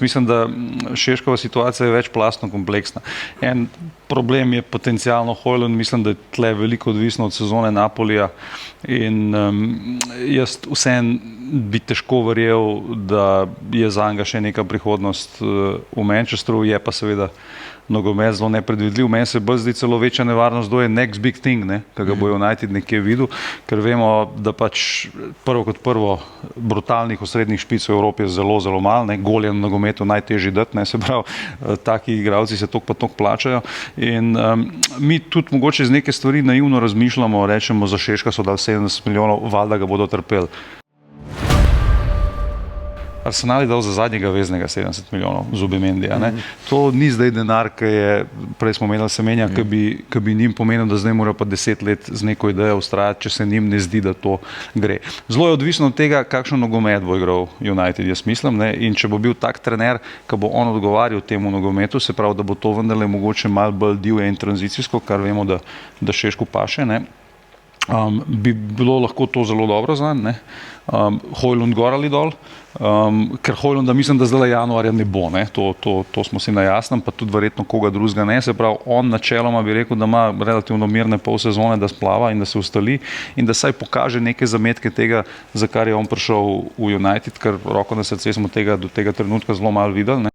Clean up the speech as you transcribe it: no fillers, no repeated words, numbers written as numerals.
Mislim, da Šeškova situacija je večplastno kompleksna. En problem je potencialno Højlund, mislim, da je tle veliko odvisno od sezone Napolija in jaz vsem bi težko verjel, da je za njega še neka prihodnost v Manchesteru, je pa seveda nogomet zelo nepredvidljiv. Meni se bolj zdi celo večja nevarnost, kdo je next big thing, ki ga bo United nekje videl, ker vemo, da pač prvo kot prvo brutalnih osrednjih špic v Evropi je zelo, zelo malo, gol je na nogometu najtežji dati, se pravi, taki igralci se toliko pa toliko plačajo in mi tudi mogoče z neke stvari naivno razmišljamo, rečemo, za Šeška so dali 70 milijonov, valjda ga bodo trpeli. Arsenal je dal za zadnjega veznega 70 milijonov Zubimendija. To ni zdaj denar, ki je, prej smo imeli Semenja, ki bi njim pomenil, da zdaj morajo pa 10 let z neko idejo ustrajati, če se njim ne zdi, da to gre. Zelo je odvisno od tega, kakšen nogomet bo igral United, jaz mislim, in če bo bil tak trener, ki bo on odgovarjal temu nogometu, se pravi, da bo to vendarle mogoče malo bolj divje in tranzicijsko, kar vemo, da Šešku paše, bi bilo lahko to zelo dobro zanj, Højlund gor ali dol, ker Højlunda mislim, da zdaj januarja ne bo, to smo si na jasnem, pa tudi verjetno koga drugega ne, se pravi, on načeloma bi rekel, da ima relativno mirne pol sezone, da splava in da se ustali in da saj pokaže neke zametke tega, za kar je on prišel v United, ker roko na srce smo do tega trenutka zelo malo videli.